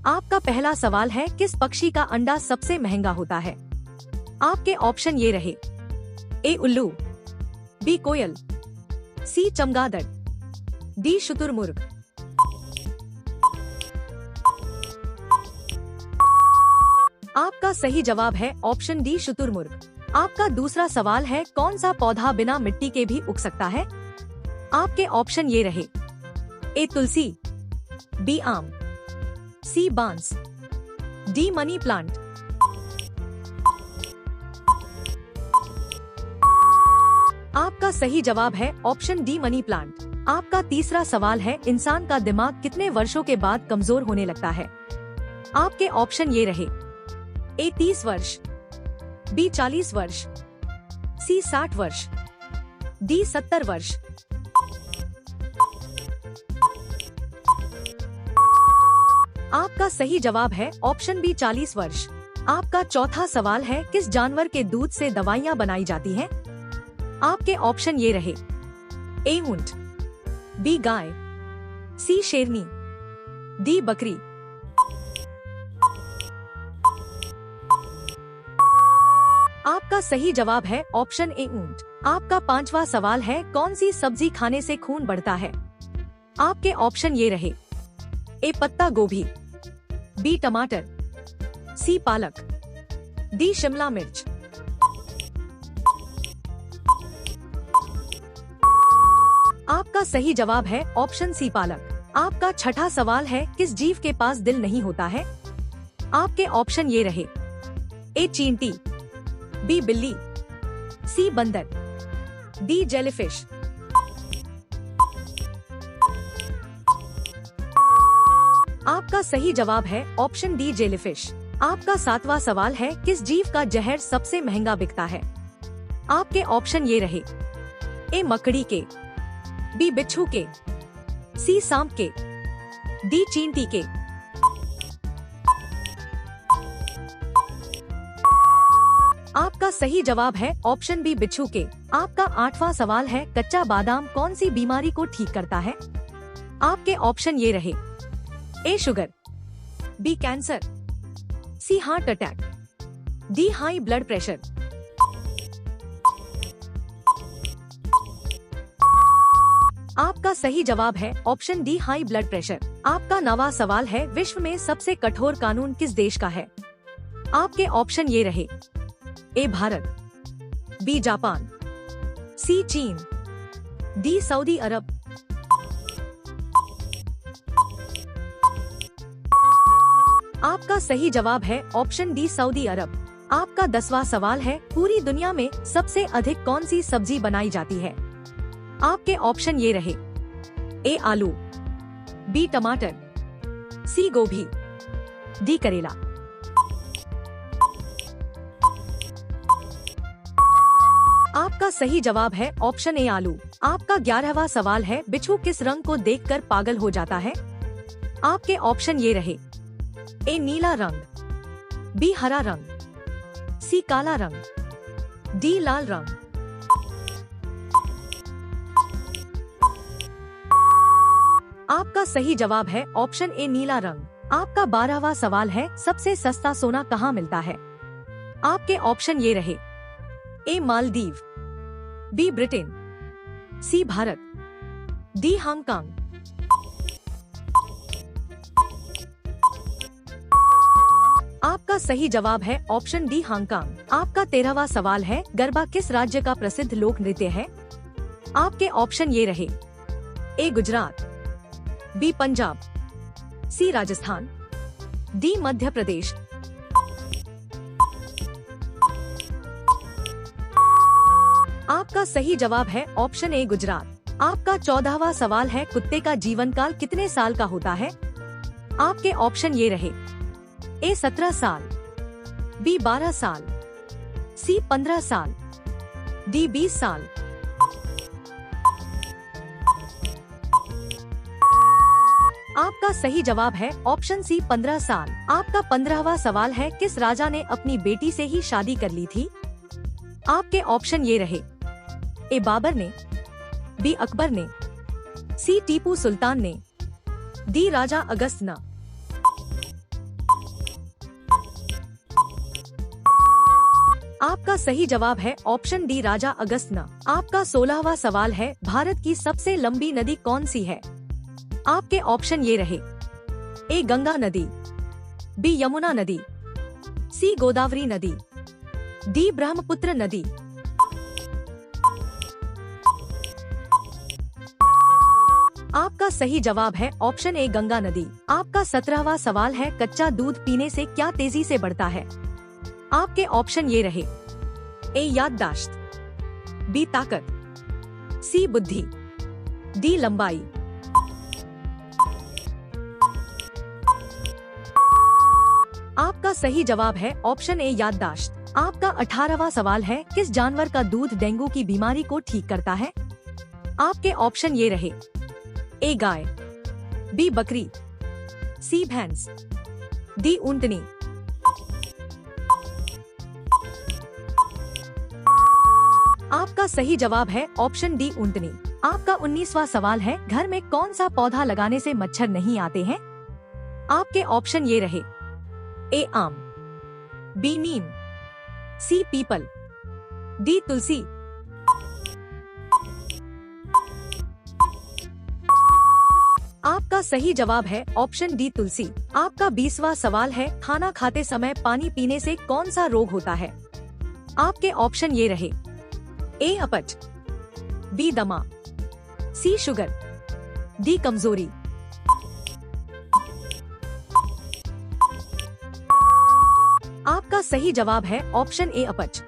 आपका पहला सवाल है, किस पक्षी का अंडा सबसे महंगा होता है? आपके ऑप्शन ये रहे। ए उल्लू, बी कोयल, सी चमगादड़, डी शुतुरमुर्ग। आपका सही जवाब है ऑप्शन डी शुतुरमुर्ग। आपका दूसरा सवाल है, कौन सा पौधा बिना मिट्टी के भी उग सकता है? आपके ऑप्शन ये रहे। ए तुलसी, बी आम, सी बांस, डी मनी प्लांट। आपका सही जवाब है ऑप्शन डी मनी प्लांट। आपका तीसरा सवाल है, इंसान का दिमाग कितने वर्षों के बाद कमजोर होने लगता है? आपके ऑप्शन ये रहे। ए 30 वर्ष, बी 40 वर्ष, सी 60 वर्ष, डी 70 वर्ष। आपका सही जवाब है ऑप्शन बी 40 वर्ष। आपका चौथा सवाल है, किस जानवर के दूध से दवाइयाँ बनाई जाती हैं? आपके ऑप्शन ये रहे। ए ऊंट, बी गाय, सी शेरनी, डी बकरी। आपका सही जवाब है ऑप्शन ए ऊंट। आपका पांचवा सवाल है, कौन सी सब्जी खाने से खून बढ़ता है? आपके ऑप्शन ये रहे। ए पत्ता गोभी, बी टमाटर, सी पालक, डी शिमला मिर्च। आपका सही जवाब है ऑप्शन सी पालक। आपका छठा सवाल है, किस जीव के पास दिल नहीं होता है? आपके ऑप्शन ये रहे। ए चींटी, बी बिल्ली, सी बंदर, डी जेलीफिश। आपका सही जवाब है ऑप्शन डी जेलीफिश। आपका सातवां सवाल है, किस जीव का जहर सबसे महंगा बिकता है? आपके ऑप्शन ये रहे। ए मकड़ी के, बी बिच्छू के, सी सांप के, डी चींटी के। आपका सही जवाब है ऑप्शन बी बिच्छू के। आपका आठवां सवाल है, कच्चा बादाम कौन सी बीमारी को ठीक करता है? आपके ऑप्शन ये रहे। A sugar, B cancer, C heart attack, D high blood pressure. आपका सही जवाब है option D high blood pressure. आपका नवा सवाल है, विश्व में सबसे कठोर कानून किस देश का है? आपके ऑप्शन ये रहे। ए भारत, बी जापान, सी चीन, डी सऊदी अरब। आपका सही जवाब है ऑप्शन डी सऊदी अरब। आपका 10वां सवाल है, पूरी दुनिया में सबसे अधिक कौन सी सब्जी बनाई जाती है? आपके ऑप्शन ये रहे। ए आलू, बी टमाटर, सी गोभी, डी करेला। आपका सही जवाब है ऑप्शन ए आलू। आपका 11वां सवाल है, बिच्छू किस रंग को देखकर पागल हो जाता है? आपके ऑप्शन ये रहे। ए नीला रंग, बी हरा रंग, सी काला रंग, डी लाल रंग। आपका सही जवाब है ऑप्शन ए नीला रंग। आपका 12वां सवाल है, सबसे सस्ता सोना कहाँ मिलता है? आपके ऑप्शन ये रहे। ए मालदीव, बी ब्रिटेन, सी भारत, डी हांगकांग। आपका सही जवाब है ऑप्शन डी हांगकांग। आपका 13वां सवाल है, गरबा किस राज्य का प्रसिद्ध लोक नृत्य है? आपके ऑप्शन ये रहे। ए गुजरात, बी पंजाब, सी राजस्थान, डी मध्य प्रदेश। आपका सही जवाब है ऑप्शन ए गुजरात। आपका 14वां सवाल है, कुत्ते का जीवन काल कितने साल का होता है? आपके ऑप्शन ये रहे। ए 17 साल, बी 12 साल, सी 15 साल, डी 20 साल। आपका सही जवाब है ऑप्शन सी 15 साल। आपका 15वां सवाल है, किस राजा ने अपनी बेटी से ही शादी कर ली थी? आपके ऑप्शन ये रहे। ए बाबर ने, बी अकबर ने, सी टीपू सुल्तान ने, डी राजा अगस्त्य। आपका सही जवाब है ऑप्शन डी राजा अगस्त्य। आपका 16वां सवाल है, भारत की सबसे लंबी नदी कौन सी है? आपके ऑप्शन ये रहे। ए गंगा नदी, बी यमुना नदी, सी गोदावरी नदी, डी ब्रह्मपुत्र नदी। आपका सही जवाब है ऑप्शन ए गंगा नदी। आपका 17वां सवाल है, कच्चा दूध पीने से क्या तेजी से बढ़ता है? आपके ऑप्शन ये रहे। ए याददाश्त, बी ताकत, सी बुद्धि, डी लंबाई। आपका सही जवाब है ऑप्शन ए याददाश्त। आपका 18वां सवाल है, किस जानवर का दूध डेंगू की बीमारी को ठीक करता है? आपके ऑप्शन ये रहे। ए गाय, बी बकरी, सी भैंस, डी ऊंटनी। आपका सही जवाब है ऑप्शन डी ऊंटनी। आपका 19वां सवाल है, घर में कौन सा पौधा लगाने से मच्छर नहीं आते हैं? आपके ऑप्शन ये रहे। ए आम, बी नीम, सी पीपल, डी तुलसी। आपका सही जवाब है ऑप्शन डी तुलसी। आपका 20वां सवाल है, खाना खाते समय पानी पीने से कौन सा रोग होता है? आपके ऑप्शन ये रहे। ए अपच, बी दमा, सी शुगर, डी कमजोरी। आपका सही जवाब है ऑप्शन ए अपच।